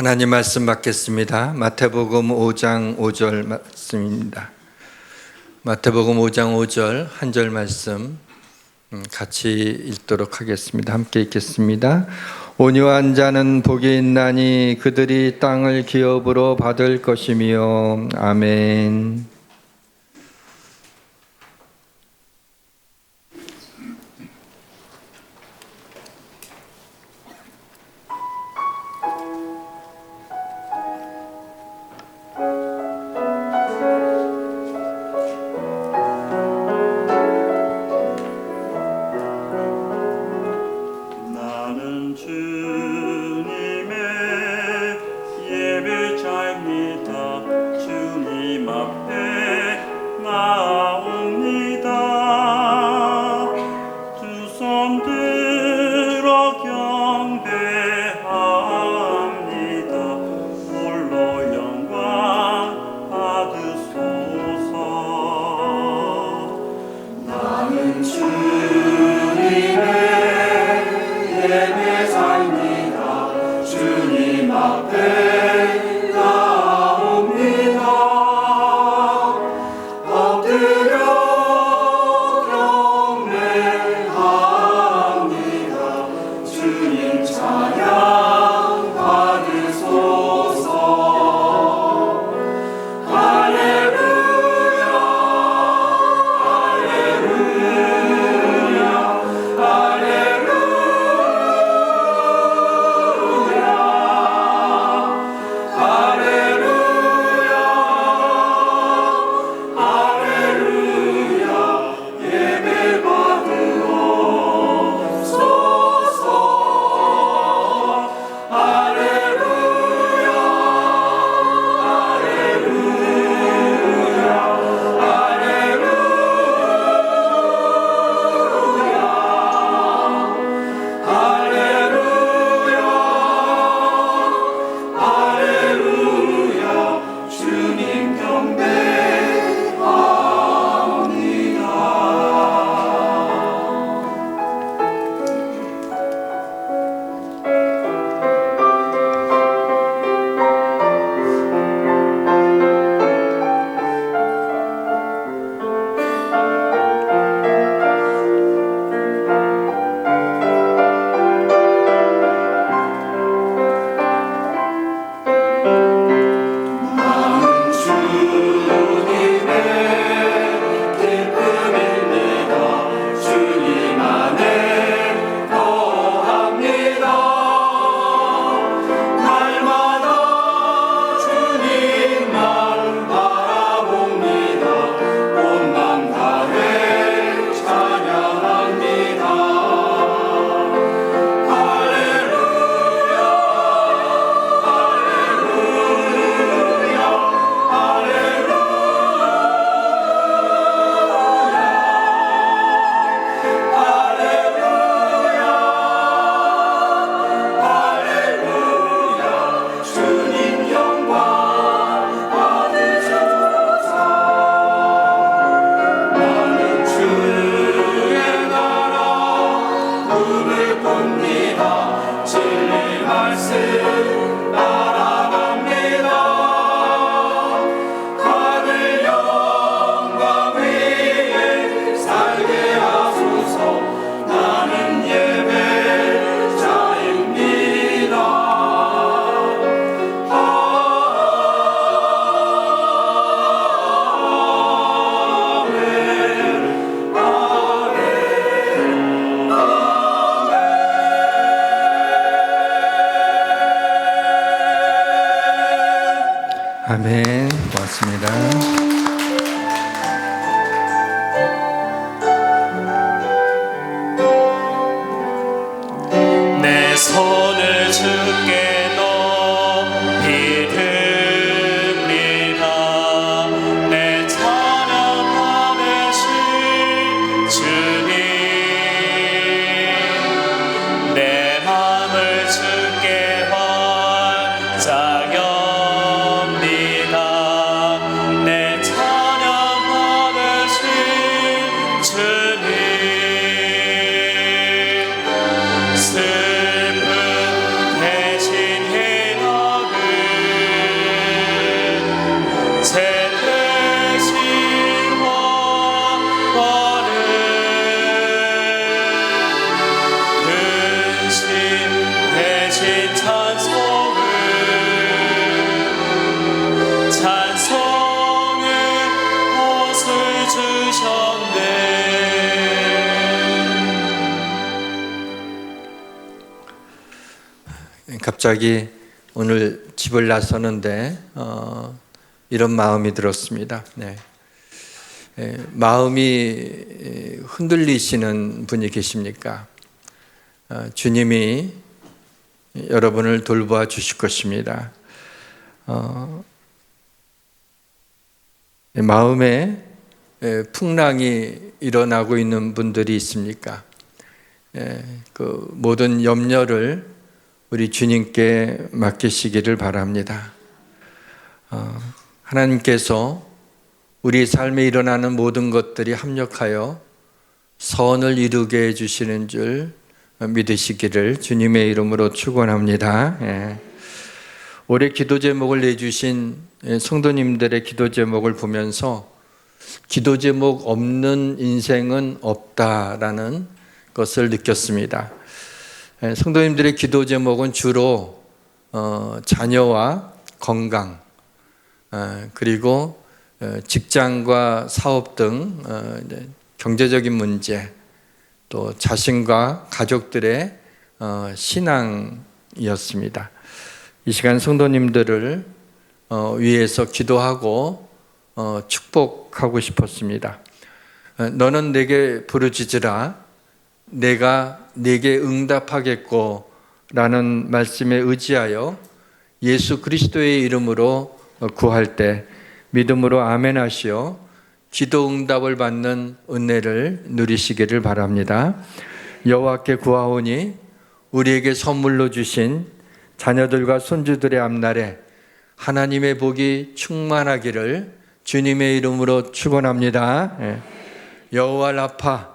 하나님 말씀 받겠습니다. 마태복음 5장 5절 말씀입니다. 마태복음 5장 5절 한 절 말씀 같이 읽도록 하겠습니다. 함께 읽겠습니다. 온유한 자는 복이 있나니 그들이 땅을 기업으로 받을 것이며. 아멘. 아멘. 고맙습니다. 내 손을 주께 높이 듭니다. 내 찬양 받으신 주님, 내 맘을 주께 활짝 엽니다. 내 주셨네. 갑자기 오늘 집을 나서는데 이런 마음이 들었습니다. 네. 마음이 흔들리시는 분이 계십니까? 주님이 여러분을 돌보아 주실 것입니다. 마음에 풍랑이 일어나고 있는 분들이 있습니까? 그 모든 염려를 우리 주님께 맡기시기를 바랍니다. 하나님께서 우리 삶에 일어나는 모든 것들이 합력하여 선을 이루게 해주시는 줄 믿으시기를 주님의 이름으로 축원합니다. 올해 기도 제목을 내주신 성도님들의 기도 제목을 보면서 기도 제목 없는 인생은 없다라는 것을 느꼈습니다. 성도님들의 기도 제목은 주로 자녀와 건강, 그리고 직장과 사업 등 경제적인 문제, 또 자신과 가족들의 신앙이었습니다. 이 시간 성도님들을 위해서 기도하고 축복하고 싶었습니다. 너는 내게 부르짖으라 내가 네게 응답하겠고 라는 말씀에 의지하여 예수 그리스도의 이름으로 구할 때 믿음으로 아멘 하시어 기도 응답을 받는 은혜를 누리시기를 바랍니다. 여호와께 구하오니 우리에게 선물로 주신 자녀들과 손주들의 앞날에 하나님의 복이 충만하기를 주님의 이름으로 축원합니다. 여호와 라파,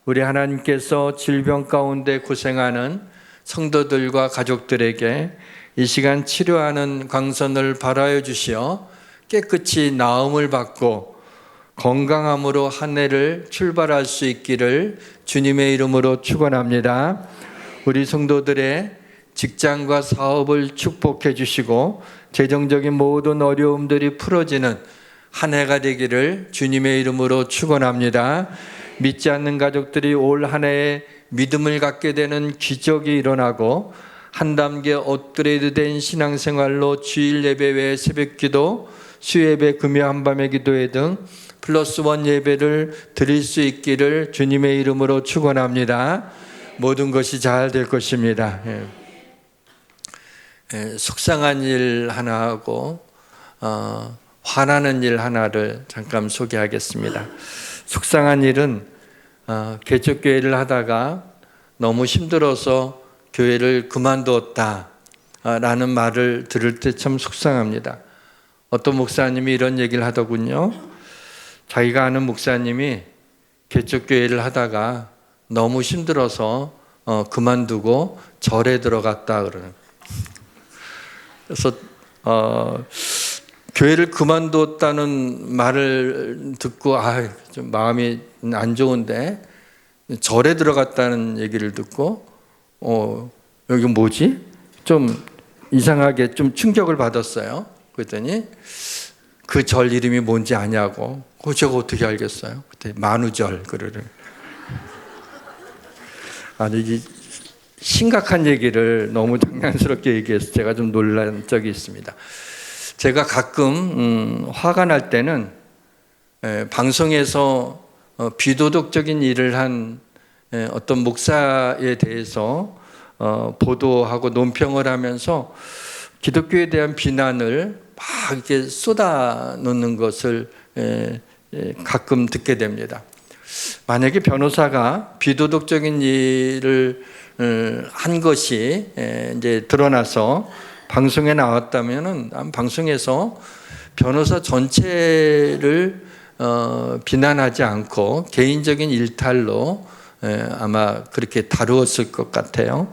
우리 하나님께서 질병 가운데 고생하는 성도들과 가족들에게 이 시간 치료하는 광선을 발하여 주시어 깨끗이 나음을 받고 건강함으로 한 해를 출발할 수 있기를 주님의 이름으로 축원합니다. 우리 성도들의 직장과 사업을 축복해 주시고 재정적인 모든 어려움들이 풀어지는 한 해가 되기를 주님의 이름으로 축원합니다. 믿지 않는 가족들이 올 한 해에 믿음을 갖게 되는 기적이 일어나고 한 단계 업그레이드된 신앙생활로 주일 예배 외에 새벽기도, 수예배, 금요 한밤의 기도회 등 플러스 원 예배를 드릴 수 있기를 주님의 이름으로 축원합니다. 모든 것이 잘 될 것입니다. 속상한 일 하나 하고 화나는 일 하나를 잠깐 소개하겠습니다. 속상한 일은 개척교회를 하다가 너무 힘들어서 교회를 그만두었다라는 말을 들을 때 참 속상합니다. 어떤 목사님이 이런 얘기를 하더군요. 자기가 아는 목사님이 개척교회를 하다가 너무 힘들어서 그만두고 절에 들어갔다 그러는. 그래서 교회를 그만뒀다는 말을 듣고 좀 마음이 안 좋은데 절에 들어갔다는 얘기를 듣고 여기 뭐지? 좀 이상하게 좀 충격을 받았어요. 그랬더니 그 절 이름이 뭔지 아냐고. 제가 어떻게 알겠어요? 그때 만우절 그러는. 이게 심각한 얘기를 너무 장난스럽게 얘기해서 제가 좀 놀란 적이 있습니다. 제가 가끔 화가 날 때는 방송에서 비도덕적인 일을 한 어떤 목사에 대해서 보도하고 논평을 하면서 기독교에 대한 비난을 막 이렇게 쏟아놓는 것을 가끔 듣게 됩니다. 만약에 변호사가 비도덕적인 일을 한 것이 이제 드러나서 방송에 나왔다면은 방송에서 변호사 전체를 비난하지 않고 개인적인 일탈로 아마 그렇게 다루었을 것 같아요.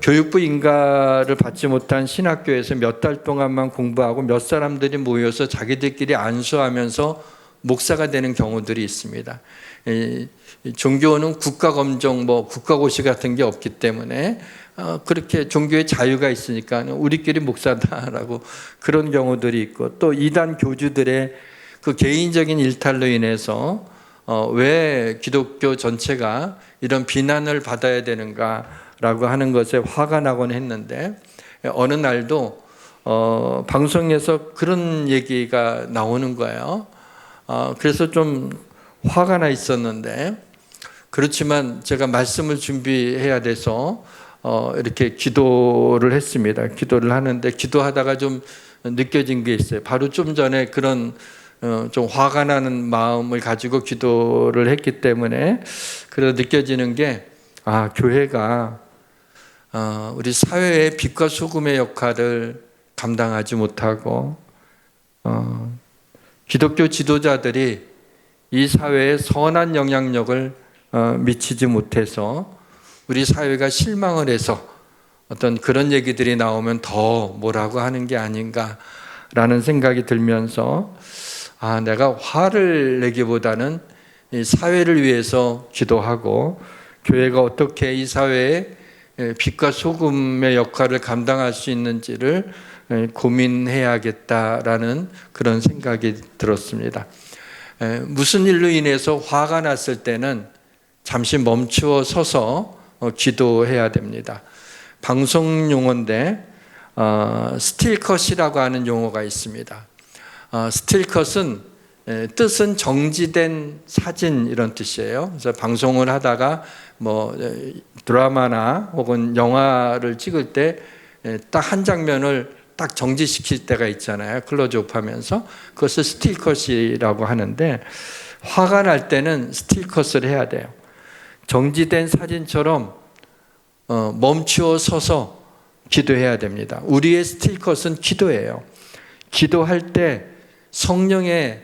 교육부 인가를 받지 못한 신학교에서 몇 달 동안만 공부하고 몇 사람들이 모여서 자기들끼리 안수하면서 목사가 되는 경우들이 있습니다. 종교는 국가검정, 국가고시 같은 게 없기 때문에 그렇게 종교의 자유가 있으니까 우리끼리 목사다라고 그런 경우들이 있고, 또 이단 교주들의 그 개인적인 일탈로 인해서 왜 기독교 전체가 이런 비난을 받아야 되는가라고 하는 것에 화가 나곤 했는데, 어느 날도 방송에서 그런 얘기가 나오는 거예요. 그래서 좀 화가 나 있었는데, 그렇지만 제가 말씀을 준비해야 돼서 이렇게 기도를 했습니다. 기도를 하는데 기도하다가 좀 느껴진 게 있어요. 바로 좀 전에 그런 좀 화가 나는 마음을 가지고 기도를 했기 때문에 그래서 느껴지는 게, 교회가 우리 사회의 빛과 소금의 역할을 감당하지 못하고 기독교 지도자들이 이 사회에 선한 영향력을 미치지 못해서 우리 사회가 실망을 해서 어떤 그런 얘기들이 나오면 더 뭐라고 하는 게 아닌가라는 생각이 들면서, 내가 화를 내기보다는 이 사회를 위해서 기도하고 교회가 어떻게 이 사회에 빛과 소금의 역할을 감당할 수 있는지를 고민해야겠다라는 그런 생각이 들었습니다. 무슨 일로 인해서 화가 났을 때는 잠시 멈추어 서서 기도해야 됩니다. 방송 용어인데 스틸컷이라고 하는 용어가 있습니다. 스틸컷은 뜻은 정지된 사진 이런 뜻이에요. 그래서 방송을 하다가 뭐 드라마나 혹은 영화를 찍을 때 딱 한 장면을 딱 정지시킬 때가 있잖아요. 클로즈업 하면서. 그것을 스틸컷이라고 하는데, 화가 날 때는 스틸컷을 해야 돼요. 정지된 사진처럼 멈추어 서서 기도해야 됩니다. 우리의 스틸컷은 기도예요. 기도할 때 성령의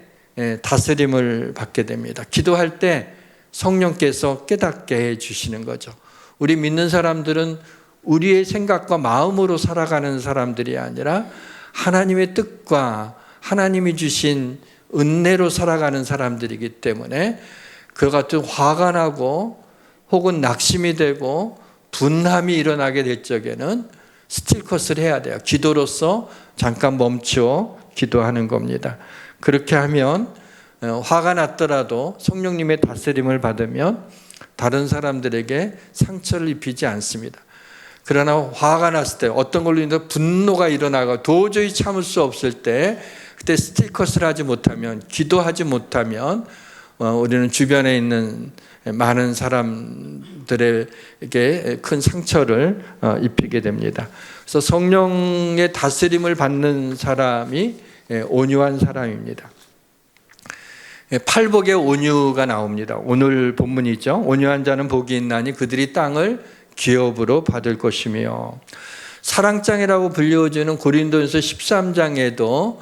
다스림을 받게 됩니다. 기도할 때 성령께서 깨닫게 해 주시는 거죠. 우리 믿는 사람들은 우리의 생각과 마음으로 살아가는 사람들이 아니라 하나님의 뜻과 하나님이 주신 은혜로 살아가는 사람들이기 때문에 그 같은 화가 나고 혹은 낙심이 되고 분함이 일어나게 될 적에는 스틸컷을 해야 돼요. 기도로서 잠깐 멈추어 기도하는 겁니다. 그렇게 하면 화가 났더라도 성령님의 다스림을 받으면 다른 사람들에게 상처를 입히지 않습니다. 그러나 화가 났을 때, 어떤 걸로 인해서 분노가 일어나고 도저히 참을 수 없을 때, 그때 스틸컷을 하지 못하면, 기도하지 못하면 우리는 주변에 있는 많은 사람들에게 큰 상처를 입히게 됩니다. 그래서 성령의 다스림을 받는 사람이 온유한 사람입니다. 팔복의 온유가 나옵니다. 오늘 본문이죠. 온유한 자는 복이 있나니 그들이 땅을 기업으로 받을 것이며, 사랑장이라고 불려지는 고린도전서 13장에도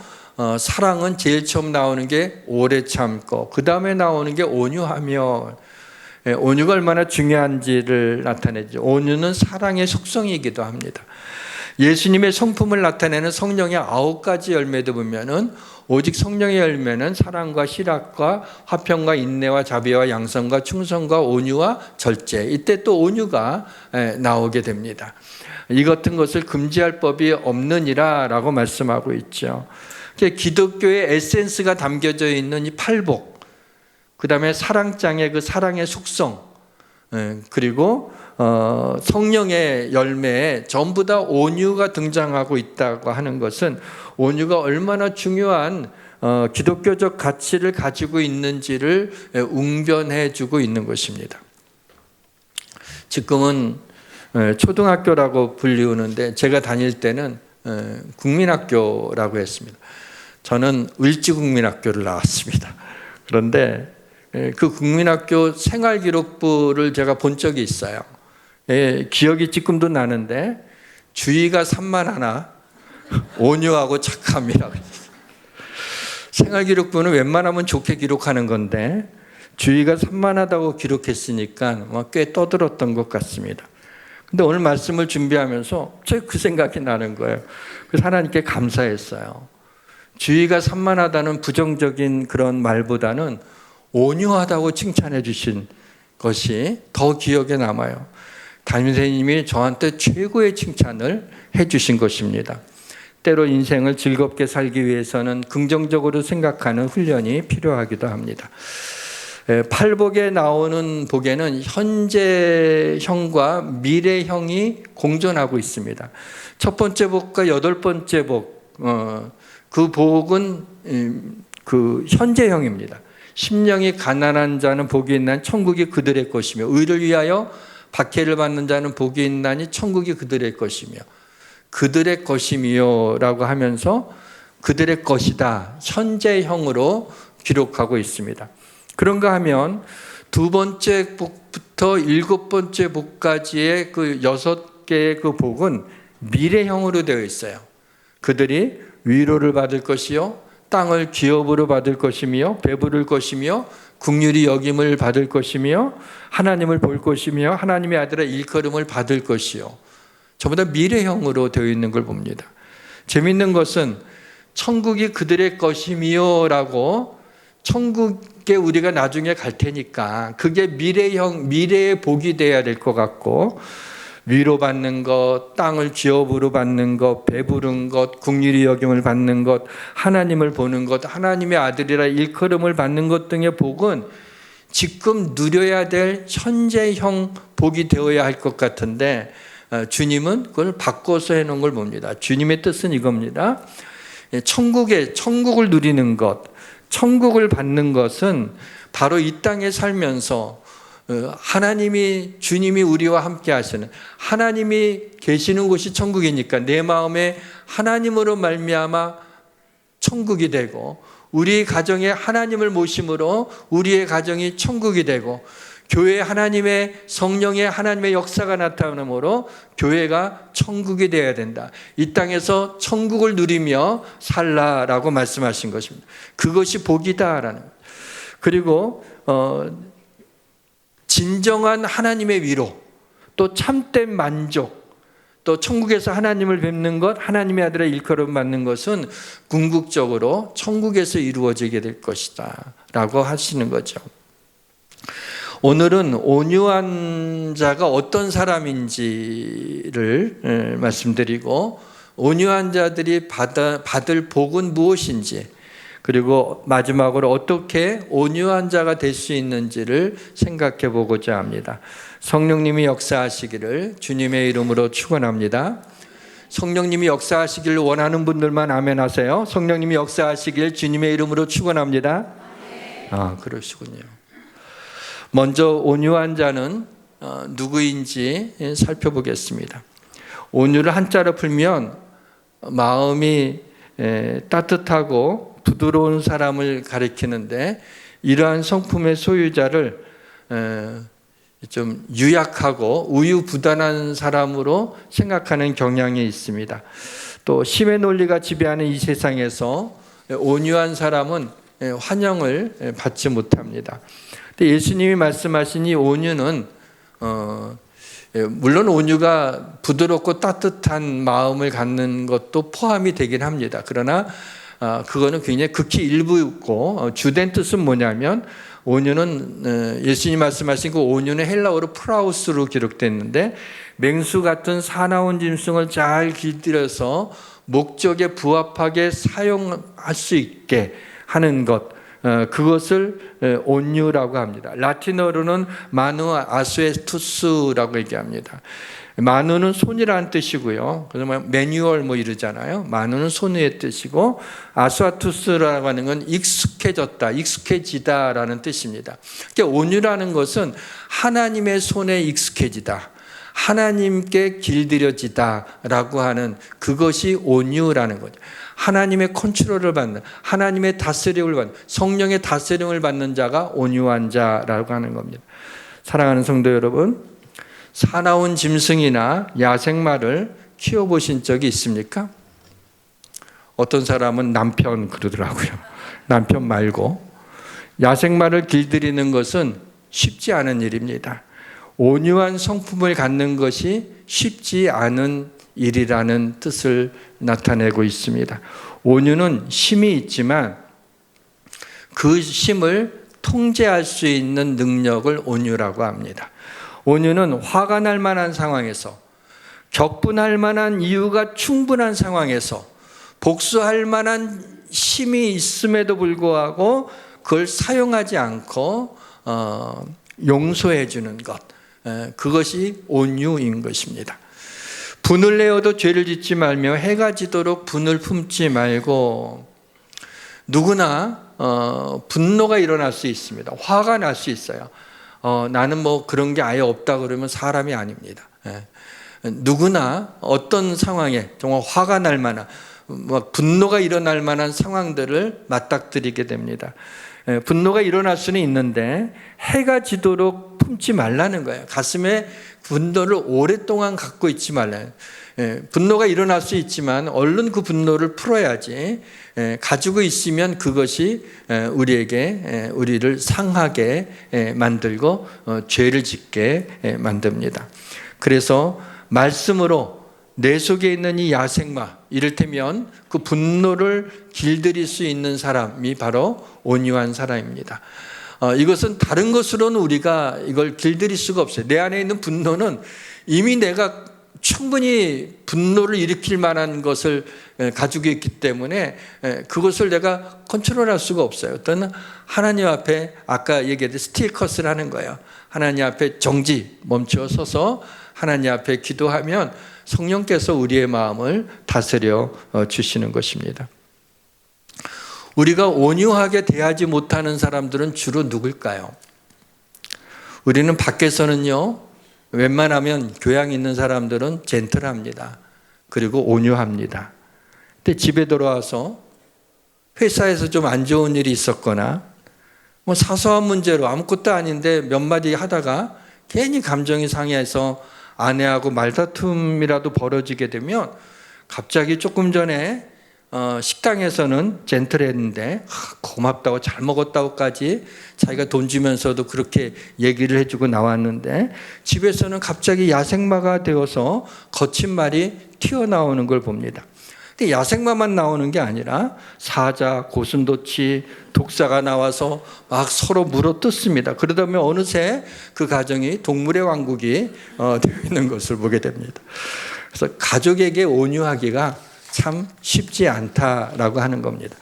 사랑은 제일 처음 나오는 게 오래 참고, 그 다음에 나오는 게 온유하며, 온유가 얼마나 중요한지를 나타내죠. 온유는 사랑의 속성이기도 합니다. 예수님의 성품을 나타내는 성령의 9가지 열매도 보면은, 오직 성령의 열매는 사랑과 희락과 화평과 인내와 자비와 양선과 충성과 온유와 절제, 이때 또 온유가 나오게 됩니다. 이 같은 것을 금지할 법이 없느니라 라고 말씀하고 있죠. 기독교의 에센스가 담겨져 있는 이 팔복, 그 다음에 사랑장의 그 사랑의 속성, 그리고 성령의 열매에 전부 다 온유가 등장하고 있다고 하는 것은, 온유가 얼마나 중요한 기독교적 가치를 가지고 있는지를 웅변해 주고 있는 것입니다. 지금은 초등학교라고 불리우는데, 제가 다닐 때는 국민학교라고 했습니다. 저는 을지국민학교를 나왔습니다. 그런데 그 국민학교 생활기록부를 제가 본 적이 있어요. 기억이 지금도 나는데, 주의가 산만하나 온유하고 착함이라고. 생활기록부는 웬만하면 좋게 기록하는 건데 주의가 산만하다고 기록했으니까 꽤 떠들었던 것 같습니다. 근데 오늘 말씀을 준비하면서 그 생각이 나는 거예요. 그래서 하나님께 감사했어요. 주의가 산만하다는 부정적인 그런 말보다는 온유하다고 칭찬해 주신 것이 더 기억에 남아요. 담임선생님이 저한테 최고의 칭찬을 해 주신 것입니다. 때로 인생을 즐겁게 살기 위해서는 긍정적으로 생각하는 훈련이 필요하기도 합니다. 팔복에 나오는 복에는 현재형과 미래형이 공존하고 있습니다. 첫 번째 복과 여덟 번째 복, 그 복은 그 현재형입니다. 심령이 가난한 자는 복이 있나니 천국이 그들의 것이며 의를 위하여 박해를 받는 자는 복이 있나니 천국이 그들의 것이며 그들의 것이며 라고 하면서 그들의 것이다 현재형으로 기록하고 있습니다. 그런가 하면 두 번째 복부터 일곱 번째 복까지의 그 6개의 그 복은 미래형으로 되어 있어요. 그들이 위로를 받을 것이요 땅을 기업으로 받을 것이며 배부를 것이며 긍휼히 여김을 받을 것이며 하나님을 볼 것이며 하나님의 아들의 일컬음을 받을 것이요. 전부 다 미래형으로 되어 있는 걸 봅니다. 재미있는 것은 천국이 그들의 것이며 라고 천국에 우리가 나중에 갈 테니까 그게 미래의 복이 돼야 될 것 같고 위로받는 것, 땅을 기업으로 받는 것, 배부른 것, 긍휼히 여김을 받는 것, 하나님을 보는 것, 하나님의 아들이라 일컬음을 받는 것 등의 복은 지금 누려야 될 현재형 복이 되어야 할 것 같은데 주님은 그걸 바꿔서 해놓은 걸 봅니다. 주님의 뜻은 이겁니다. 천국을 누리는 것, 천국을 받는 것은 바로 이 땅에 살면서 주님이 우리와 함께 하시는 하나님이 계시는 곳이 천국이니까 내 마음에 하나님으로 말미암아 천국이 되고 우리 가정에 하나님을 모심으로 우리의 가정이 천국이 되고 교회에 하나님의 성령의 하나님의 역사가 나타남으로 교회가 천국이 되어야 된다. 이 땅에서 천국을 누리며 살라라고 말씀하신 것입니다. 그것이 복이다라는 것. 그리고 진정한 하나님의 위로, 또 참된 만족, 또 천국에서 하나님을 뵙는 것, 하나님의 아들의 일컬음 받는 것은 궁극적으로 천국에서 이루어지게 될 것이다 라고 하시는 거죠. 오늘은 온유한 자가 어떤 사람인지를 말씀드리고 온유한 자들이 받을 복은 무엇인지 그리고 마지막으로 어떻게 온유한 자가 될 수 있는지를 생각해 보고자 합니다. 성령님이 역사하시기를 주님의 이름으로 축원합니다. 성령님이 역사하시기를 원하는 분들만 아멘 하세요. 성령님이 역사하시길 주님의 이름으로 축원합니다. 그러시군요. 먼저 온유한 자는 누구인지 살펴보겠습니다. 온유를 한자로 풀면 마음이 따뜻하고 부드러운 사람을 가리키는데 이러한 성품의 소유자를 좀 유약하고 우유부단한 사람으로 생각하는 경향이 있습니다. 또 힘의 논리가 지배하는 이 세상에서 온유한 사람은 환영을 받지 못합니다. 예수님이 말씀하신 이 온유는 물론 온유가 부드럽고 따뜻한 마음을 갖는 것도 포함이 되긴 합니다. 그러나 그거는 굉장히 극히 일부였고 주된 뜻은 뭐냐면 온유는 예수님이 말씀하신 그 온유는 헬라어로 프라우스로 기록됐는데 맹수 같은 사나운 짐승을 잘 길들여서 목적에 부합하게 사용할 수 있게 하는 것, 그것을 온유라고 합니다. 라틴어로는 마누 아수에투스라고 얘기합니다. 마누는 손이라는 뜻이고요. 그러면 매뉴얼 이러잖아요. 마누는 손의 뜻이고 아수아투스라고 하는 건 익숙해졌다, 익숙해지다라는 뜻입니다. 그러니까 온유라는 것은 하나님의 손에 익숙해지다, 하나님께 길들여지다라고 하는 그것이 온유라는 거죠. 하나님의 컨트롤을 받는, 하나님의 다스림을 받는, 성령의 다스림을 받는 자가 온유한 자라고 하는 겁니다. 사랑하는 성도 여러분, 사나운 짐승이나 야생마를 키워보신 적이 있습니까? 어떤 사람은 남편 그러더라고요. 남편 말고. 야생마를 길들이는 것은 쉽지 않은 일입니다. 온유한 성품을 갖는 것이 쉽지 않은 일이라는 뜻을 나타내고 있습니다. 온유는 힘이 있지만 그 힘을 통제할 수 있는 능력을 온유라고 합니다. 온유는 화가 날 만한 상황에서, 격분할 만한 이유가 충분한 상황에서 복수할 만한 힘이 있음에도 불구하고 그걸 사용하지 않고 용서해 주는 것, 그것이 온유인 것입니다. 분을 내어도 죄를 짓지 말며 해가 지도록 분을 품지 말고. 누구나 분노가 일어날 수 있습니다. 화가 날 수 있어요. 나는 뭐 그런 게 아예 없다 그러면 사람이 아닙니다. 누구나 어떤 상황에 정말 화가 날 만한, 분노가 일어날 만한 상황들을 맞닥뜨리게 됩니다. 분노가 일어날 수는 있는데 해가 지도록 품지 말라는 거예요. 가슴에 분노를 오랫동안 갖고 있지 말라요. 분노가 일어날 수 있지만 얼른 그 분노를 풀어야지, 가지고 있으면 그것이 우리를 상하게 만들고 죄를 짓게 만듭니다. 그래서 말씀으로 내 속에 있는 이 야생마, 이를테면 그 분노를 길들일 수 있는 사람이 바로 온유한 사람입니다. 이것은 다른 것으로는 우리가 이걸 길들일 수가 없어요. 내 안에 있는 분노는 이미 내가 충분히 분노를 일으킬 만한 것을 가지고 있기 때문에 그것을 내가 컨트롤할 수가 없어요. 어떤 하나님 앞에 아까 얘기했듯이 스틸컷을 하는 거예요. 하나님 앞에 정지 멈춰 서서 하나님 앞에 기도하면 성령께서 우리의 마음을 다스려 주시는 것입니다. 우리가 온유하게 대하지 못하는 사람들은 주로 누굴까요? 우리는 밖에서는요, 웬만하면 교양 있는 사람들은 젠틀합니다. 그리고 온유합니다. 근데 집에 들어와서 회사에서 좀 안 좋은 일이 있었거나 뭐 사소한 문제로 아무것도 아닌데 몇 마디 하다가 괜히 감정이 상해서 아내하고 말다툼이라도 벌어지게 되면 갑자기 조금 전에 식당에서는 젠틀했는데 고맙다고 잘 먹었다고까지 자기가 돈 주면서도 그렇게 얘기를 해주고 나왔는데 집에서는 갑자기 야생마가 되어서 거친 말이 튀어나오는 걸 봅니다. 근데 야생마만 나오는 게 아니라 사자, 고슴도치, 독사가 나와서 막 서로 물어뜯습니다. 그러다 보면 어느새 그 가정이 동물의 왕국이 되어 있는 것을 보게 됩니다. 그래서 가족에게 온유하기가 참 쉽지 않다라고 하는 겁니다.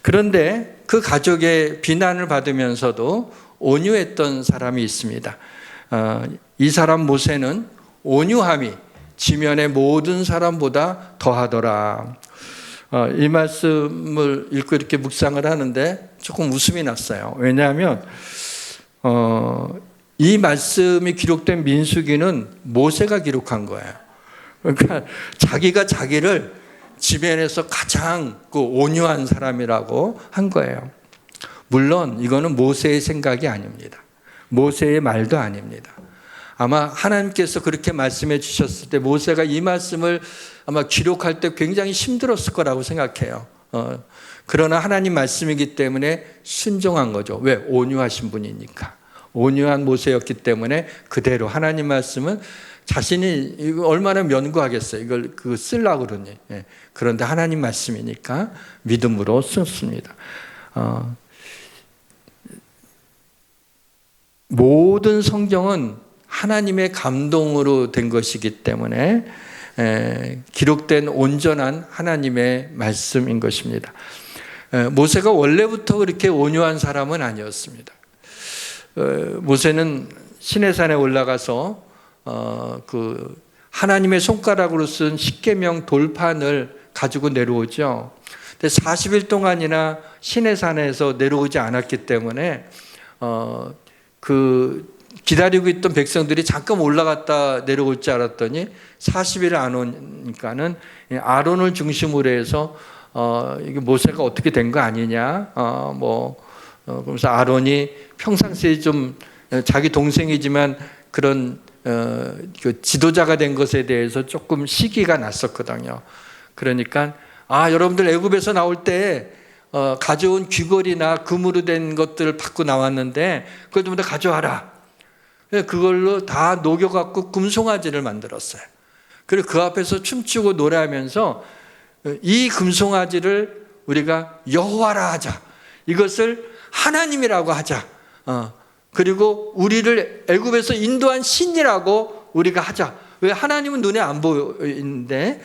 그런데 그 가족의 비난을 받으면서도 온유했던 사람이 있습니다. 이 사람 모세는 온유함이 지면의 모든 사람보다 더하더라. 이 말씀을 읽고 이렇게 묵상을 하는데 조금 웃음이 났어요. 왜냐하면 이 말씀이 기록된 민수기는 모세가 기록한 거예요. 그러니까 자기가 자기를 지면에서 가장 온유한 사람이라고 한 거예요. 물론 이거는 모세의 생각이 아닙니다. 모세의 말도 아닙니다. 아마 하나님께서 그렇게 말씀해 주셨을 때 모세가 이 말씀을 아마 기록할 때 굉장히 힘들었을 거라고 생각해요. 그러나 하나님 말씀이기 때문에 순종한 거죠. 왜? 온유하신 분이니까. 온유한 모세였기 때문에 그대로 하나님 말씀은 자신이 이거 얼마나 면구하겠어요. 이걸 쓰려고 그러니. 그런데 하나님 말씀이니까 믿음으로 썼습니다. 모든 성경은 하나님의 감동으로 된 것이기 때문에 기록된 온전한 하나님의 말씀인 것입니다. 모세가 원래부터 그렇게 온유한 사람은 아니었습니다. 모세는 시내산에 올라가서 그 하나님의 손가락으로 쓴 십계명 돌판을 가지고 내려오죠. 근데 40일 동안이나 시내산에서 내려오지 않았기 때문에 그 기다리고 있던 백성들이 잠깐 올라갔다 내려올 줄 알았더니 40일 안 오니까는 아론을 중심으로 해서 이게 모세가 어떻게 된 거 아니냐, 그러면서 아론이 평상시에 좀 자기 동생이지만 그런 그 지도자가 된 것에 대해서 조금 시기가 났었거든요. 그러니까 여러분들 애굽에서 나올 때 가져온 귀걸이나 금으로 된 것들을 받고 나왔는데 그걸 좀 더 가져와라. 그걸로 다 녹여갖고 금송아지를 만들었어요. 그리고 그 앞에서 춤추고 노래하면서 이 금송아지를 우리가 여호와라 하자. 이것을 하나님이라고 하자. 그리고 우리를 애굽에서 인도한 신이라고 우리가 하자. 왜? 하나님은 눈에 안 보이는데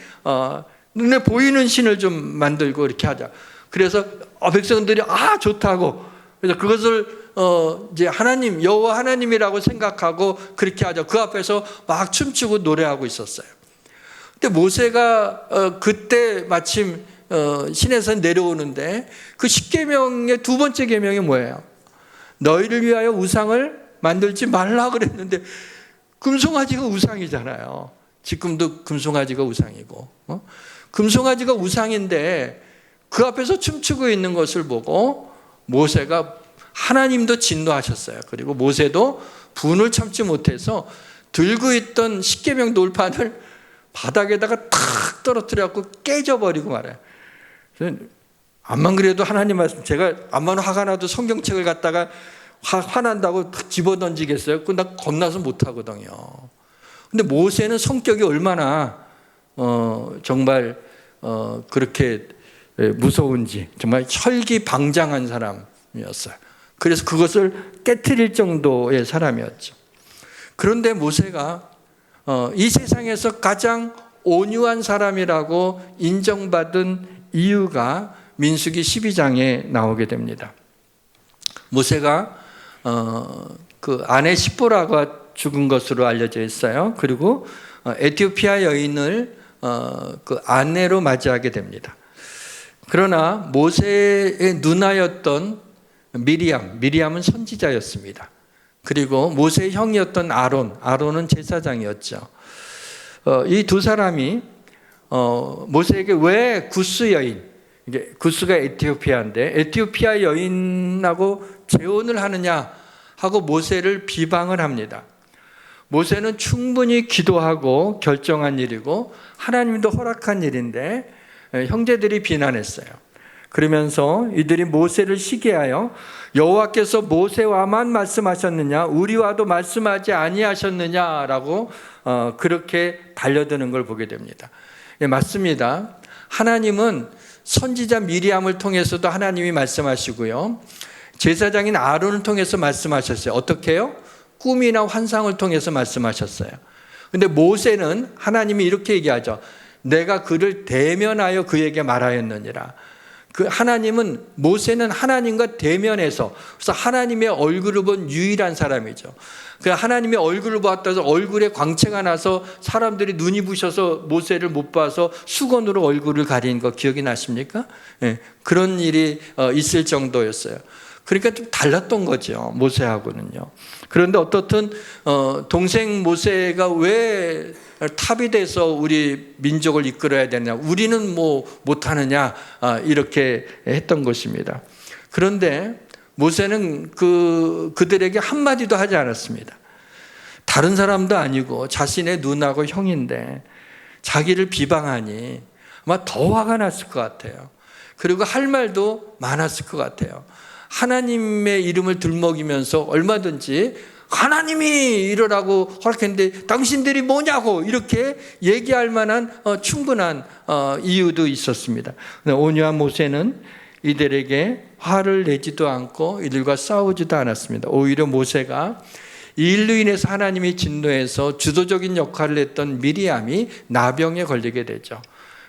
눈에 보이는 신을 좀 만들고 이렇게 하자. 그래서 백성들이 좋다고. 그래서 그것을 이제 하나님, 여호와 하나님이라고 생각하고 그렇게 하자. 그 앞에서 막 춤추고 노래하고 있었어요. 근데 모세가 그때 마침 신에서 내려오는데 그 10계명의 두 번째 계명이 뭐예요? 너희를 위하여 우상을 만들지 말라 그랬는데 금송아지가 우상이잖아요. 지금도 금송아지가 우상이고 금송아지가 우상인데 그 앞에서 춤추고 있는 것을 보고 모세가 하나님도 진노하셨어요. 그리고 모세도 분을 참지 못해서 들고 있던 10계명 돌판을 바닥에다가 탁 떨어뜨려갖고 깨져버리고 말아요. 암만 그래도 하나님 말씀, 제가 암만 화가 나도 성경책을 갖다가 화난다고 탁 집어던지겠어요? 나 겁나서 못하거든요. 근데 모세는 성격이 얼마나 정말 그렇게 무서운지, 정말 혈기방장한 사람이었어요. 그래서 그것을 깨트릴 정도의 사람이었죠. 그런데 모세가 이 세상에서 가장 온유한 사람이라고 인정받은 이유가 민수기 12장에 나오게 됩니다. 모세가 그 아내 십보라가 죽은 것으로 알려져 있어요. 그리고 에티오피아 여인을 그 아내로 맞이하게 됩니다. 그러나 모세의 누나였던 미리암은 선지자였습니다. 그리고 모세의 형이었던 아론은 제사장이었죠. 이 두 사람이 모세에게 왜 구스 여인, 이게 구스가 에티오피아인데 에티오피아 여인하고 재혼을 하느냐 하고 모세를 비방을 합니다. 모세는 충분히 기도하고 결정한 일이고 하나님도 허락한 일인데 형제들이 비난했어요. 그러면서 이들이 모세를 시기하여 여호와께서 모세와만 말씀하셨느냐 우리와도 말씀하지 아니하셨느냐라고 그렇게 달려드는 걸 보게 됩니다. 예, 맞습니다. 하나님은 선지자 미리암을 통해서도 하나님이 말씀하시고요. 제사장인 아론을 통해서 말씀하셨어요. 어떻게 해요? 꿈이나 환상을 통해서 말씀하셨어요. 근데 모세는 하나님이 이렇게 얘기하죠. 내가 그를 대면하여 그에게 말하였느니라. 그 하나님은 모세는 하나님과 대면해서 그래서 하나님의 얼굴을 본 유일한 사람이죠. 그 하나님의 얼굴을 보았다 해서 얼굴에 광채가 나서 사람들이 눈이 부셔서 모세를 못 봐서 수건으로 얼굴을 가린 거 기억이 나십니까? 네, 그런 일이 있을 정도였어요. 그러니까 좀 달랐던 거죠, 모세하고는요. 그런데 어떻든 동생 모세가 왜 탑이 돼서 우리 민족을 이끌어야 되냐, 우리는 뭐 못하느냐, 이렇게 했던 것입니다. 그런데 모세는 그들에게 한마디도 하지 않았습니다. 다른 사람도 아니고 자신의 누나고 형인데 자기를 비방하니 아마 더 화가 났을 것 같아요. 그리고 할 말도 많았을 것 같아요. 하나님의 이름을 들먹이면서 얼마든지 하나님이 이러라고 허락했는데 당신들이 뭐냐고 이렇게 얘기할 만한 충분한 이유도 있었습니다. 온유한 모세는 이들에게 화를 내지도 않고 이들과 싸우지도 않았습니다. 오히려 모세가 이 일로 인해서 하나님이 진노해서 주도적인 역할을 했던 미리암이 나병에 걸리게 되죠.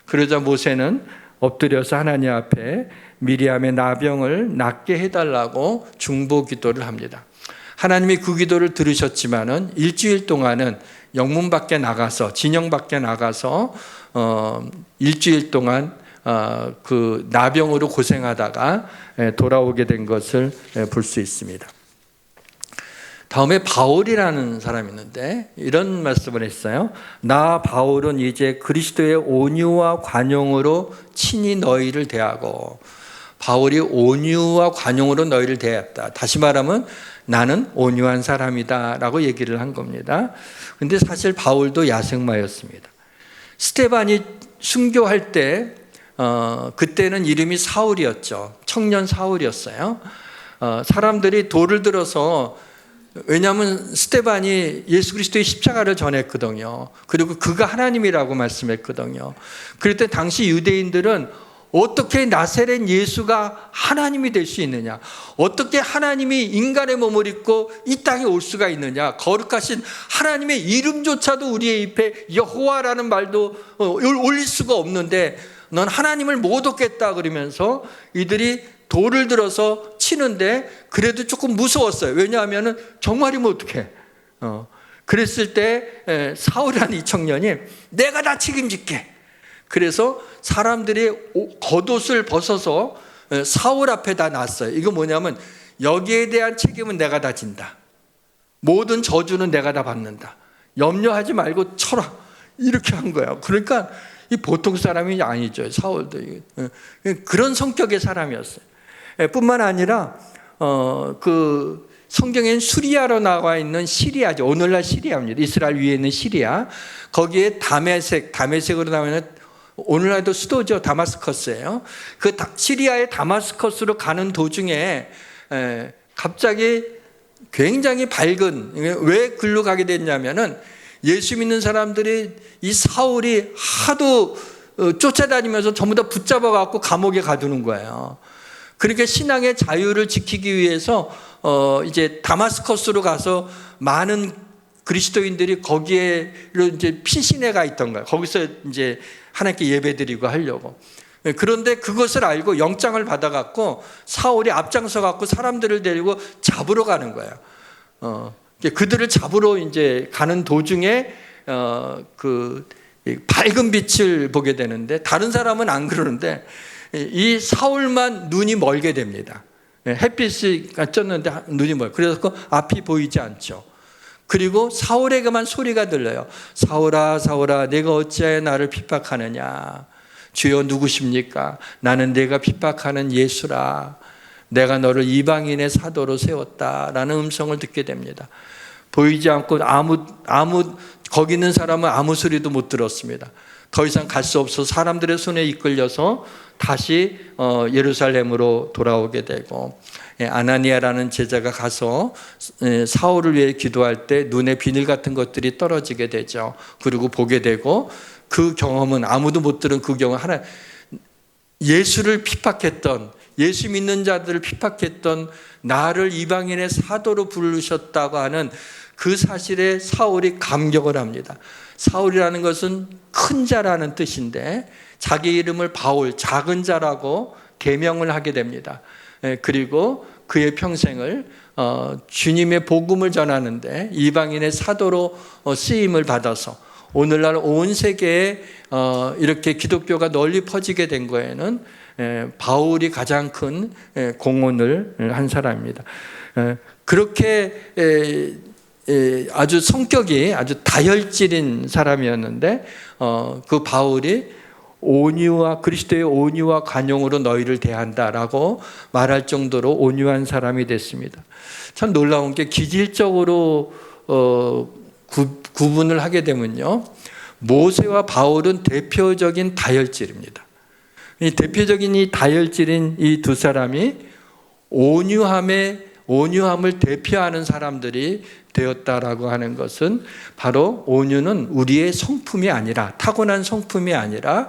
그러자 모세는 엎드려서 하나님 앞에 미리암의 나병을 낫게 해달라고 중보 기도를 합니다. 하나님이 그 기도를 들으셨지만은 일주일 동안은 영문 밖에 나가서 진영 밖에 나가서 일주일 동안 그 나병으로 고생하다가 돌아오게 된 것을 볼 수 있습니다. 다음에 바울이라는 사람이 있는데 이런 말씀을 했어요. 나 바울은 이제 그리스도의 온유와 관용으로 친히 너희를 대하고, 바울이 온유와 관용으로 너희를 대했다. 다시 말하면 나는 온유한 사람이다 라고 얘기를 한 겁니다. 근데 사실 바울도 야생마였습니다. 스테반이 순교할 때 그때는 이름이 사울이었죠. 청년 사울이었어요. 사람들이 돌을 들어서, 왜냐하면 스테반이 예수 그리스도의 십자가를 전했거든요. 그리고 그가 하나님이라고 말씀했거든요. 그럴 때 당시 유대인들은 어떻게 나사렛 예수가 하나님이 될 수 있느냐? 어떻게 하나님이 인간의 몸을 입고 이 땅에 올 수가 있느냐? 거룩하신 하나님의 이름조차도 우리의 입에 여호와라는 말도 올릴 수가 없는데 넌 하나님을 못 얻겠다 그러면서 이들이 돌을 들어서 치는데 그래도 조금 무서웠어요. 왜냐하면 정말이면 어떡해? 그랬을 때 사울이라는 이 청년이 내가 다 책임질게. 그래서 사람들이 겉옷을 벗어서 사울 앞에다 놨어요. 이거 뭐냐면 여기에 대한 책임은 내가 다 진다. 모든 저주는 내가 다 받는다. 염려하지 말고 쳐라. 이렇게 한 거예요. 그러니까 이 보통 사람이 아니죠. 사울도 그런 성격의 사람이었어요. 뿐만 아니라 그 성경엔 수리아로 나와 있는 시리아죠. 오늘날 시리아입니다. 이스라엘 위에 있는 시리아. 거기에 다메섹으로 나오는 오늘날도 수도죠. 다마스커스예요. 그 시리아의 다마스커스로 가는 도중에 갑자기 굉장히 밝은, 왜 글로 가게 됐냐면은 예수 믿는 사람들이 이 사울이 하도 쫓아다니면서 전부 다 붙잡아 갖고 감옥에 가두는 거예요. 그러니까 신앙의 자유를 지키기 위해서 이제 다마스커스로 가서 많은 그리스도인들이 거기에 이제 피신해 가 있던 거예요. 거기서 이제 하나님께 예배드리고 하려고. 그런데 그것을 알고 영장을 받아갖고 사울이 앞장서 갖고 사람들을 데리고 잡으러 가는 거예요. 그들을 잡으러 이제 가는 도중에 그 밝은 빛을 보게 되는데 다른 사람은 안 그러는데 이 사울만 눈이 멀게 됩니다. 햇빛이 쪘는데 눈이 멀. 그래서 그 앞이 보이지 않죠. 그리고 사울에게만 소리가 들려요. 사울아 사울아 내가 어찌하여 나를 핍박하느냐. 주여 누구십니까? 나는 내가 핍박하는 예수라. 내가 너를 이방인의 사도로 세웠다라는 음성을 듣게 됩니다. 보이지 않고 거기 있는 사람은 아무 소리도 못 들었습니다. 더 이상 갈 수 없어 사람들의 손에 이끌려서 다시 예루살렘으로 돌아오게 되고 아나니아라는 제자가 가서 사울을 위해 기도할 때 눈에 비늘 같은 것들이 떨어지게 되죠. 그리고 보게 되고 그 경험은 아무도 못 들은 그 경험 하나 예수를 핍박했던 예수 믿는 자들을 핍박했던 나를 이방인의 사도로 부르셨다고 하는 그 사실에 사울이 감격을 합니다. 사울이라는 것은 큰 자라는 뜻인데 자기 이름을 바울 작은 자라고 계명을 하게 됩니다. 그리고 그의 평생을 주님의 복음을 전하는데 이방인의 사도로 쓰임을 받아서 오늘날 온 세계에 이렇게 기독교가 널리 퍼지게 된 거에는 바울이 가장 큰 공헌을 한 사람입니다. 그렇게 아주 성격이 아주 다혈질인 사람이었는데 그 바울이 온유와 그리스도의 온유와 관용으로 너희를 대한다라고 말할 정도로 온유한 사람이 됐습니다. 참 놀라운 게 기질적으로 구분을 하게 되면요, 모세와 바울은 대표적인 다혈질입니다. 이 대표적인 이 다혈질인 이 두 사람이 온유함을 대표하는 사람들이 되었다라고 하는 것은 바로 온유는 우리의 성품이 아니라 타고난 성품이 아니라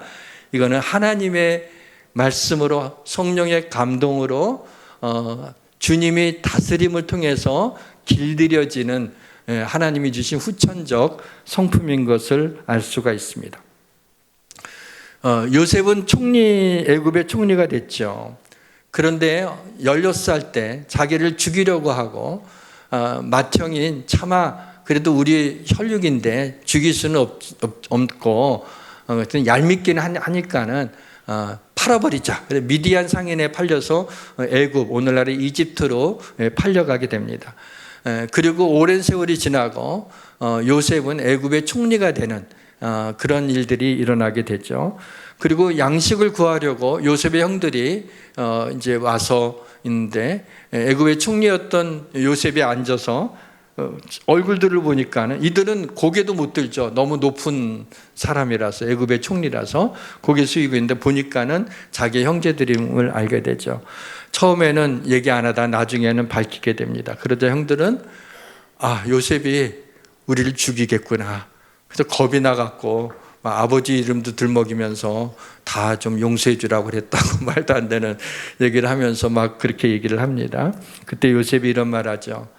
이거는 하나님의 말씀으로 성령의 감동으로 주님이 다스림을 통해서 길들여지는 하나님이 주신 후천적 성품인 것을 알 수가 있습니다. 요셉은 애굽의 총리가 됐죠. 그런데 16살 때 자기를 죽이려고 하고 맏형인 차마 그래도 우리 혈육인데 죽일 수는 없고 얄밉기는 하니까는 팔아버리자. 그래서 미디안 상인에 팔려서 애굽 오늘날의 이집트로 팔려가게 됩니다. 그리고 오랜 세월이 지나고 요셉은 애굽의 총리가 되는 그런 일들이 일어나게 되죠. 그리고 양식을 구하려고 요셉의 형들이 이제 와서 있는데 애굽의 총리였던 요셉이 앉아서 얼굴들을 보니까는 이들은 고개도 못 들죠. 너무 높은 사람이라서 애굽의 총리라서 고개 숙이고 있는데 보니까는 자기 형제들임을 알게 되죠. 처음에는 얘기 안 하다 나중에는 밝히게 됩니다. 그러자 형들은 요셉이 우리를 죽이겠구나. 그래서 겁이 나갖고 아버지 이름도 들먹이면서 다 좀 용서해 주라고 그랬다고 말도 안 되는 얘기를 하면서 막 그렇게 얘기를 합니다. 그때 요셉이 이런 말하죠.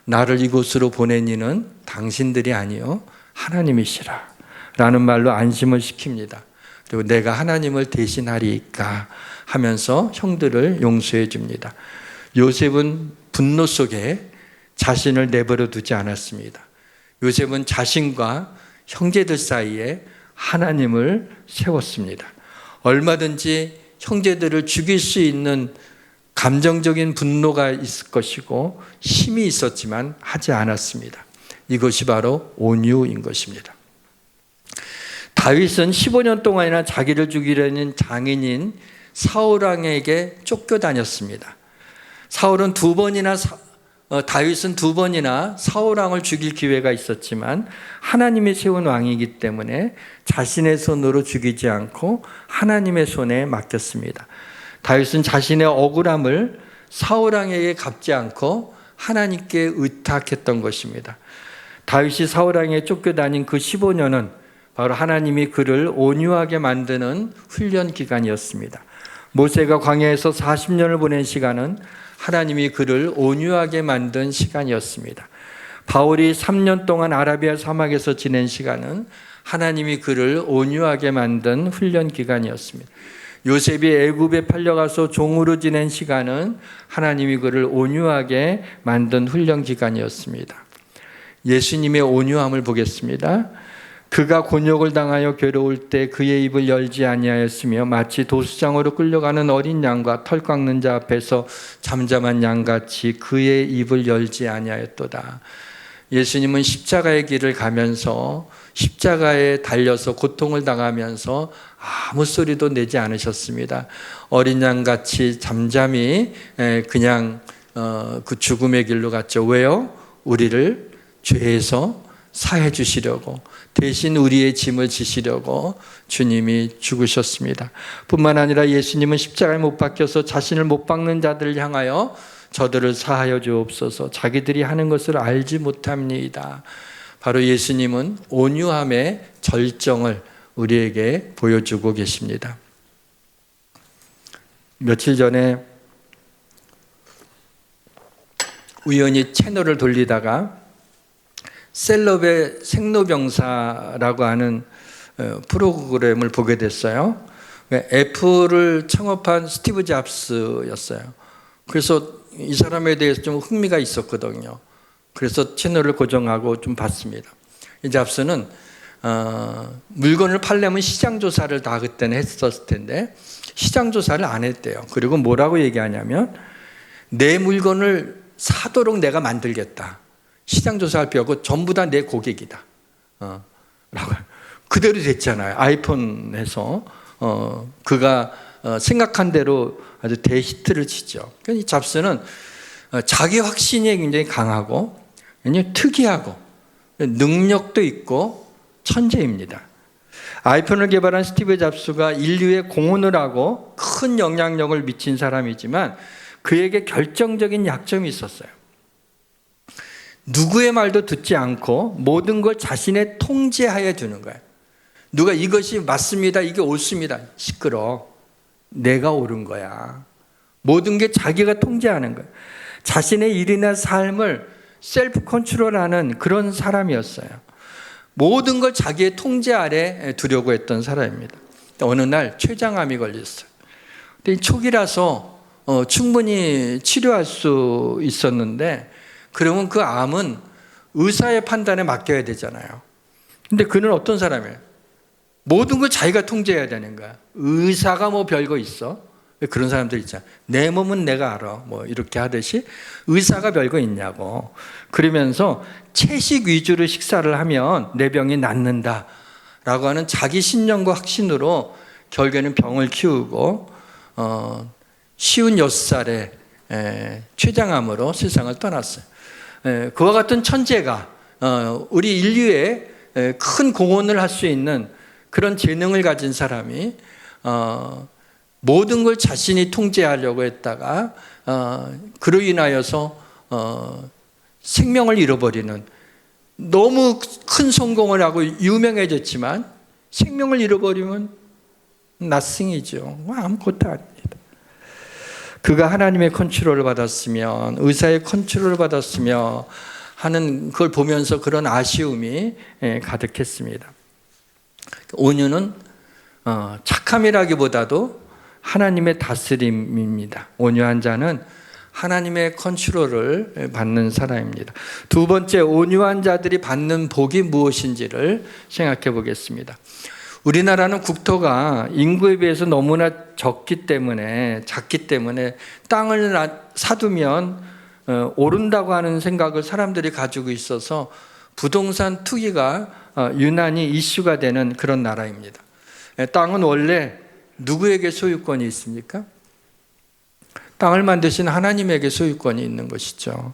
나를 이곳으로 보낸 이는 당신들이 아니요 하나님이시라 라는 말로 안심을 시킵니다. 그리고 내가 하나님을 대신하리까 하면서 형들을 용서해 줍니다. 요셉은 분노 속에 자신을 내버려 두지 않았습니다. 요셉은 자신과 형제들 사이에 하나님을 세웠습니다. 얼마든지 형제들을 죽일 수 있는 감정적인 분노가 있을 것이고 힘이 있었지만 하지 않았습니다. 이것이 바로 온유인 것입니다. 다윗은 15년 동안이나 자기를 죽이려는 장인인 사울왕에게 쫓겨다녔습니다. 다윗은 두 번이나 사울왕을 죽일 기회가 있었지만 하나님이 세운 왕이기 때문에 자신의 손으로 죽이지 않고 하나님의 손에 맡겼습니다. 다윗은 자신의 억울함을 사울왕에게 갚지 않고 하나님께 의탁했던 것입니다. 다윗이 사울왕에게 쫓겨다닌 그 15년은 바로 하나님이 그를 온유하게 만드는 훈련 기간이었습니다. 모세가 광야에서 40년을 보낸 시간은 하나님이 그를 온유하게 만든 시간이었습니다. 바울이 3년 동안 아라비아 사막에서 지낸 시간은 하나님이 그를 온유하게 만든 훈련 기간이었습니다. 요셉이 애굽에 팔려가서 종으로 지낸 시간은 하나님이 그를 온유하게 만든 훈련 기간이었습니다. 예수님의 온유함을 보겠습니다. 그가 곤욕을 당하여 괴로울 때 그의 입을 열지 아니하였으며 마치 도수장으로 끌려가는 어린 양과 털 깎는 자 앞에서 잠잠한 양같이 그의 입을 열지 아니하였도다. 예수님은 십자가의 길을 가면서 십자가에 달려서 고통을 당하면서 아무 소리도 내지 않으셨습니다. 어린 양같이 잠잠히 그냥 그 죽음의 길로 갔죠. 왜요? 우리를 죄에서 사해 주시려고, 대신 우리의 짐을 지시려고 주님이 죽으셨습니다. 뿐만 아니라 예수님은 십자가에 못 박혀서 자신을 못 박는 자들을 향하여 저들을 사하여 주옵소서, 자기들이 하는 것을 알지 못합니다. 바로 예수님은 온유함의 절정을 우리에게 보여주고 계십니다. 며칠 전에 우연히 채널을 돌리다가 셀럽의 생로병사라고 하는 프로그램을 보게 됐어요. 애플을 창업한 스티브 잡스였어요. 그래서 이 사람에 대해서 좀 흥미가 있었거든요. 그래서 채널을 고정하고 좀 봤습니다. 이 잡스는 물건을 팔려면 시장조사를 다 그때는 했었을 텐데 시장조사를 안 했대요. 그리고 뭐라고 얘기하냐면 내 물건을 사도록 내가 만들겠다. 시장조사할 필요 없고 전부 다 내 고객이다. 라고 그대로 됐잖아요. 아이폰에서 그가 생각한 대로 아주 대히트를 치죠. 이 잡스는 자기 확신이 굉장히 강하고 굉장히 특이하고 능력도 있고 천재입니다. 아이폰을 개발한 스티브 잡스가 인류에 공헌을 하고 큰 영향력을 미친 사람이지만 그에게 결정적인 약점이 있었어요. 누구의 말도 듣지 않고 모든 걸 자신의 통제하에 두는 거예요. 누가 이것이 맞습니다, 이게 옳습니다. 시끄러. 내가 옳은 거야. 모든 게 자기가 통제하는 거예요. 자신의 일이나 삶을 셀프 컨트롤하는 그런 사람이었어요. 모든 걸 자기의 통제 아래 두려고 했던 사람입니다. 어느 날 췌장암이 걸렸어요. 근데 초기라서 충분히 치료할 수 있었는데 그러면 그 암은 의사의 판단에 맡겨야 되잖아요. 근데 그는 어떤 사람이에요? 모든 걸 자기가 통제해야 되는 거야. 의사가 뭐 별거 있어? 그런 사람들 있잖아. 내 몸은 내가 알아. 뭐 이렇게 하듯이 의사가 별거 있냐고. 그러면서 채식 위주로 식사를 하면 내 병이 낫는다 라고 하는 자기 신념과 확신으로 결국에는 병을 키우고 56살에 췌장암으로 세상을 떠났어요. 그와 같은 천재가 우리 인류에 큰 공헌을 할 수 있는 그런 재능을 가진 사람이 모든 걸 자신이 통제하려고 했다가 그로 인하여서 생명을 잃어버리는, 너무 큰 성공을 하고 유명해졌지만 생명을 잃어버리면 nothing이죠. 아무것도 아닙니다. 그가 하나님의 컨트롤을 받았으면, 의사의 컨트롤을 받았으며 하는 그걸 보면서 그런 아쉬움이 가득했습니다. 온유는 착함이라기보다도 하나님의 다스림입니다. 온유한 자는 하나님의 컨트롤을 받는 사람입니다. 두 번째, 온유한 자들이 받는 복이 무엇인지를 생각해 보겠습니다. 우리나라는 국토가 인구에 비해서 너무나 작기 때문에 땅을 사두면 오른다고 하는 생각을 사람들이 가지고 있어서 부동산 투기가 유난히 이슈가 되는 그런 나라입니다. 땅은 원래 누구에게 소유권이 있습니까? 땅을 만드신 하나님에게 소유권이 있는 것이죠.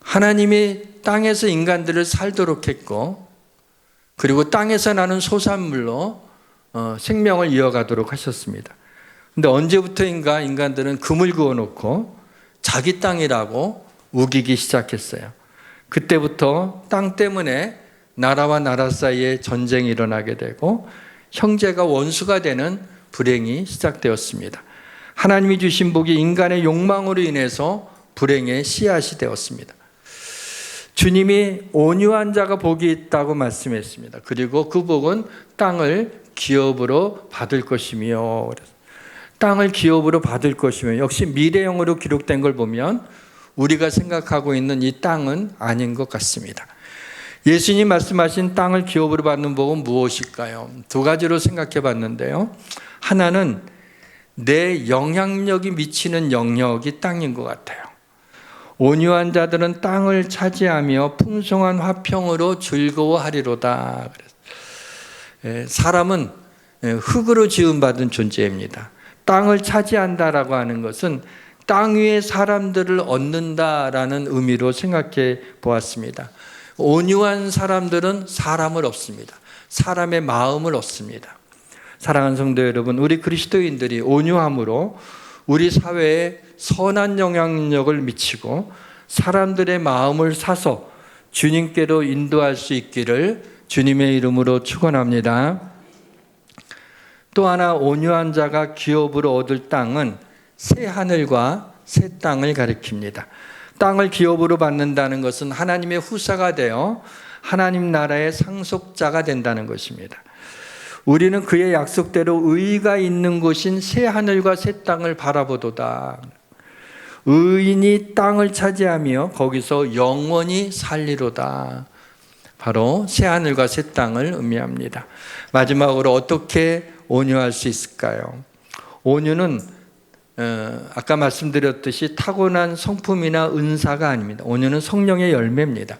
하나님이 땅에서 인간들을 살도록 했고, 그리고 땅에서 나는 소산물로 생명을 이어가도록 하셨습니다. 근데 언제부터인가 인간들은 금을 그어놓고 자기 땅이라고 우기기 시작했어요. 그때부터 땅 때문에 나라와 나라 사이에 전쟁이 일어나게 되고 형제가 원수가 되는 불행이 시작되었습니다. 하나님이 주신 복이 인간의 욕망으로 인해서 불행의 씨앗이 되었습니다. 주님이 온유한 자가 복이 있다고 말씀했습니다. 그리고 그 복은 땅을 기업으로 받을 것이며, 땅을 기업으로 받을 것이며, 역시 미래형으로 기록된 걸 보면 우리가 생각하고 있는 이 땅은 아닌 것 같습니다. 예수님 말씀하신 땅을 기업으로 받는 복은 무엇일까요? 두 가지로 생각해 봤는데요. 하나는 내 영향력이 미치는 영역이 땅인 것 같아요. 온유한 자들은 땅을 차지하며 풍성한 화평으로 즐거워하리로다. 사람은 흙으로 지음받은 존재입니다. 땅을 차지한다라고 하는 것은 땅 위에 사람들을 얻는다라는 의미로 생각해 보았습니다. 온유한 사람들은 사람을 얻습니다. 사람의 마음을 얻습니다. 사랑하는 성도 여러분, 우리 그리스도인들이 온유함으로 우리 사회에 선한 영향력을 미치고 사람들의 마음을 사서 주님께로 인도할 수 있기를 주님의 이름으로 축원합니다. 또 하나, 온유한 자가 기업으로 얻을 땅은 새 하늘과 새 땅을 가리킵니다. 땅을 기업으로 받는다는 것은 하나님의 후사가 되어 하나님 나라의 상속자가 된다는 것입니다. 우리는 그의 약속대로 의가 있는 곳인 새 하늘과 새 땅을 바라보도다. 의인이 땅을 차지하며 거기서 영원히 살리로다. 바로 새 하늘과 새 땅을 의미합니다. 마지막으로 어떻게 온유할 수 있을까요? 온유는 아까 말씀드렸듯이 타고난 성품이나 은사가 아닙니다. 온유는 성령의 열매입니다.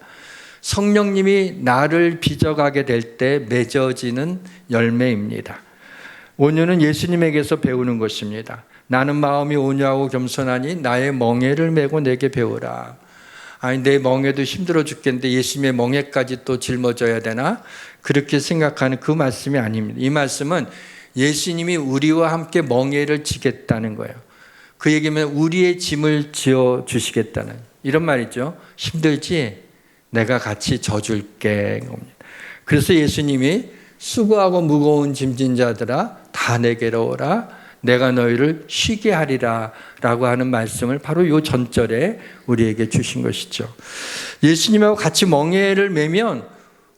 성령님이 나를 빚어가게 될 때 맺어지는 열매입니다. 온유는 예수님에게서 배우는 것입니다. 나는 마음이 온유하고 겸손하니 나의 멍에를 메고 내게 배우라. 아니, 내 멍에도 힘들어 죽겠는데 예수님의 멍에까지 또 짊어져야 되나? 그렇게 생각하는 그 말씀이 아닙니다. 이 말씀은 예수님이 우리와 함께 멍에를 지겠다는 거예요. 그 얘기면 우리의 짐을 지어 주시겠다는 이런 말이죠. 힘들지? 내가 같이 져줄게. 그래서 예수님이 수고하고 무거운 짐진 자들아 다 내게로 오라. 내가 너희를 쉬게 하리라 라고 하는 말씀을 바로 이 전절에 우리에게 주신 것이죠. 예수님하고 같이 멍에를 매면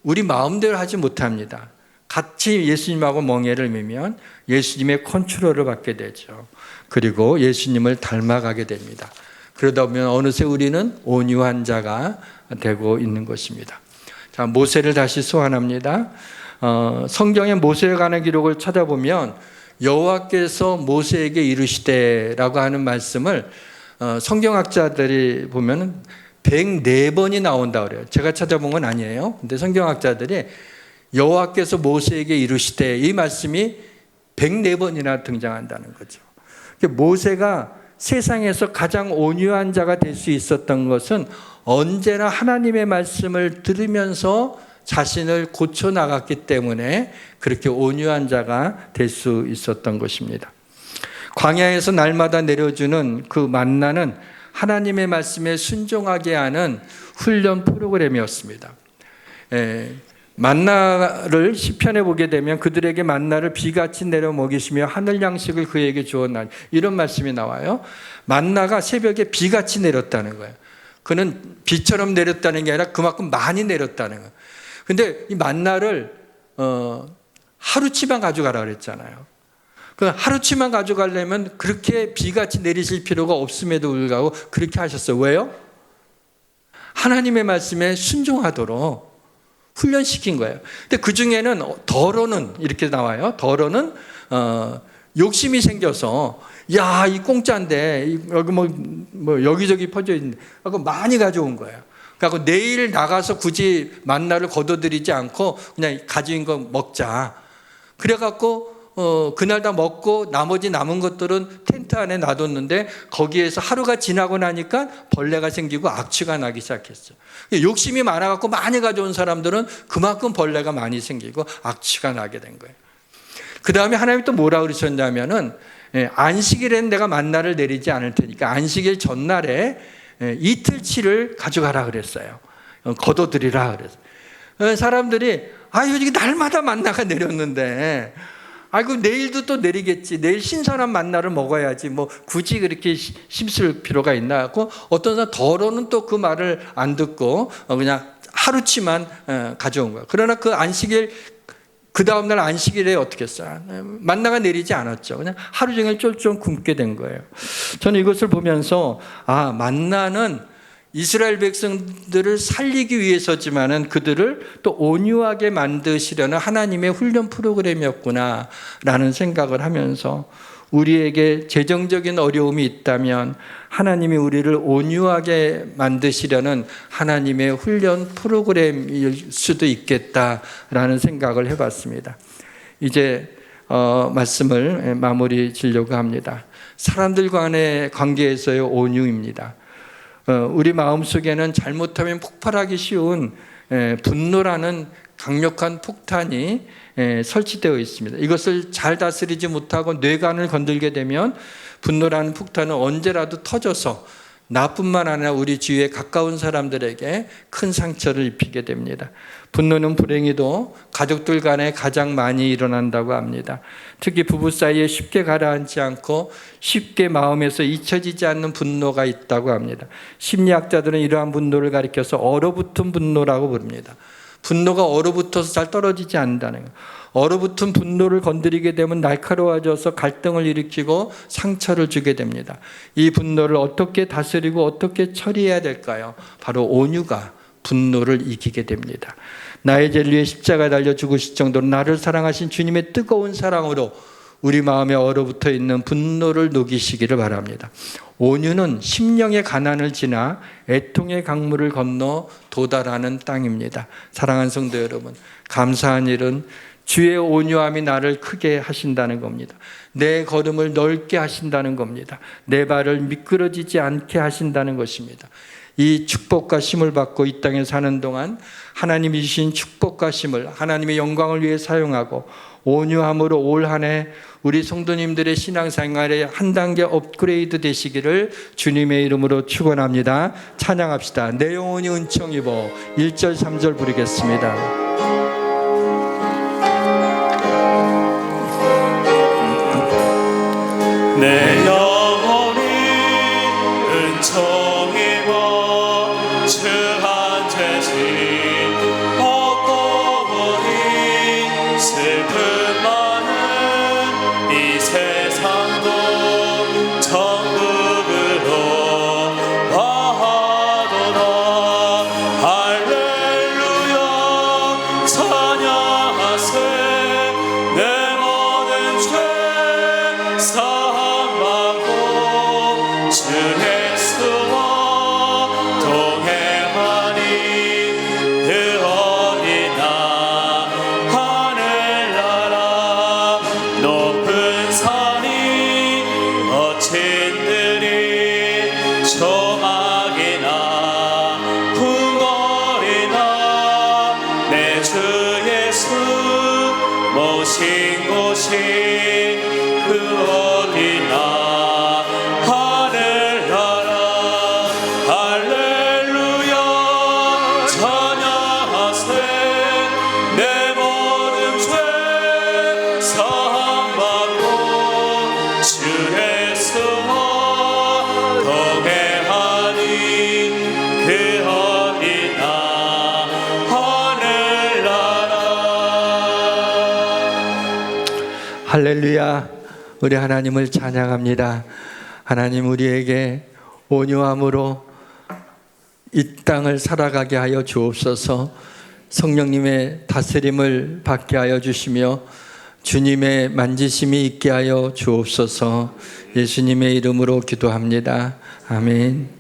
우리 마음대로 하지 못합니다. 같이 예수님하고 멍에를 매면 예수님의 컨트롤을 받게 되죠. 그리고 예수님을 닮아가게 됩니다. 그러다 보면 어느새 우리는 온유한 자가 되고 있는 것입니다. 자, 모세를 다시 소환합니다. 성경의 모세에 관한 기록을 찾아보면 여호와께서 모세에게 이르시되라고 하는 말씀을 성경학자들이 보면 104번이 나온다 그래요. 제가 찾아본 건 아니에요. 근데 성경학자들이 여호와께서 모세에게 이르시되 이 말씀이 104번이나 등장한다는 거죠. 모세가 세상에서 가장 온유한 자가 될 수 있었던 것은 언제나 하나님의 말씀을 들으면서 자신을 고쳐 나갔기 때문에 그렇게 온유한 자가 될 수 있었던 것입니다. 광야에서 날마다 내려주는 그 만나는 하나님의 말씀에 순종하게 하는 훈련 프로그램이었습니다. 만나를 시편에 보게 되면 그들에게 만나를 비같이 내려 먹이시며 하늘 양식을 그에게 주었나니 이런 말씀이 나와요. 만나가 새벽에 비같이 내렸다는 거예요. 그는 비처럼 내렸다는 게 아니라 그만큼 많이 내렸다는 거예요. 근데 이 만나를 하루치만 가져가라 그랬잖아요. 그 하루치만 가져가려면 그렇게 비같이 내리실 필요가 없음에도 불구하고 그렇게 하셨어요. 왜요? 하나님의 말씀에 순종하도록 훈련시킨 거예요. 근데 그 중에는 더러는 이렇게 나와요. 더러는 욕심이 생겨서 야, 이 공짜인데 여기 뭐 여기저기 퍼져 있는데 그거 많이 가져온 거예요. 그래서 내일 나가서 굳이 만나를 거둬들이지 않고 그냥 가진 거 먹자. 그래갖고 그날 다 먹고 나머지 남은 것들은 텐트 안에 놔뒀는데 거기에서 하루가 지나고 나니까 벌레가 생기고 악취가 나기 시작했어요. 욕심이 많아갖고 많이 가져온 사람들은 그만큼 벌레가 많이 생기고 악취가 나게 된 거예요. 그 다음에 하나님이 또 뭐라 그러셨냐면은 안식일에는 내가 만나를 내리지 않을 테니까 안식일 전날에 이틀치를 가져가라 그랬어요. 거둬들이라 그랬어요. 사람들이 이게 날마다 만나가 내렸는데 아이고 내일도 또 내리겠지. 내일 신선한 만나를 먹어야지. 뭐 굳이 그렇게 힘쓸 필요가 있나 하고 어떤 사람 더러는 또 그 말을 안 듣고 그냥 하루치만 가져온 거예요. 그러나 그 안식일 그 다음날 안식일에 어떻게 했어요? 만나가 내리지 않았죠. 그냥 하루 종일 쫄쫄 굶게 된 거예요. 저는 이것을 보면서 만나는 이스라엘 백성들을 살리기 위해서지만은 그들을 또 온유하게 만드시려는 하나님의 훈련 프로그램이었구나라는 생각을 하면서 우리에게 재정적인 어려움이 있다면 하나님이 우리를 온유하게 만드시려는 하나님의 훈련 프로그램일 수도 있겠다라는 생각을 해봤습니다. 이제 말씀을 마무리 지려고 합니다. 사람들 간의 관계에서의 온유입니다. 우리 마음속에는 잘못하면 폭발하기 쉬운 분노라는 강력한 폭탄이 설치되어 있습니다. 이것을 잘 다스리지 못하고 뇌관을 건들게 되면 분노라는 폭탄은 언제라도 터져서 나뿐만 아니라 우리 주위에 가까운 사람들에게 큰 상처를 입히게 됩니다. 분노는 불행히도 가족들 간에 가장 많이 일어난다고 합니다. 특히 부부 사이에 쉽게 가라앉지 않고 쉽게 마음에서 잊혀지지 않는 분노가 있다고 합니다. 심리학자들은 이러한 분노를 가리켜서 얼어붙은 분노라고 부릅니다. 분노가 얼어붙어서 잘 떨어지지 않는다는 거예요. 얼어붙은 분노를 건드리게 되면 날카로워져서 갈등을 일으키고 상처를 주게 됩니다. 이 분노를 어떻게 다스리고 어떻게 처리해야 될까요? 바로 온유가 분노를 이기게 됩니다. 나의 죄를 위해 십자가에 달려 죽으실 정도로 나를 사랑하신 주님의 뜨거운 사랑으로 우리 마음에 얼어붙어 있는 분노를 녹이시기를 바랍니다. 온유는 심령의 가난을 지나 애통의 강물을 건너 도달하는 땅입니다. 사랑하는 성도 여러분, 감사한 일은 주의 온유함이 나를 크게 하신다는 겁니다. 내 걸음을 넓게 하신다는 겁니다. 내 발을 미끄러지지 않게 하신다는 것입니다. 이 축복과 쉼을 받고 이 땅에 사는 동안 하나님이 주신 축복과 쉼을 하나님의 영광을 위해 사용하고 온유함으로 올 한 해 우리 성도님들의 신앙생활에 한 단계 업그레이드 되시기를 주님의 이름으로 축원합니다. 찬양합시다. 내 영혼이 은총 입어 1절 3절 부르겠습니다. 내 영혼이 은총 입어 주한 죄진 벗고보니 슬픔 많은 이 세상도 천국으로 와하도다. 할렐루야 찬양하세. 내 모든 죄 사함받고 주 예수와 동행하니 그 어디나 하늘나라 높은 산이 어친들이 조막이나 궁궐이나 내 주 예수 모신 곳이 그 어디나 하늘나라. 할렐루야 찬양하세. 내 할렐루야. 우리 하나님을 찬양합니다. 하나님, 우리에게 온유함으로 이 땅을 살아가게 하여 주옵소서. 성령님의 다스림을 받게 하여 주시며 주님의 만지심이 있게 하여 주옵소서. 예수님의 이름으로 기도합니다. 아멘.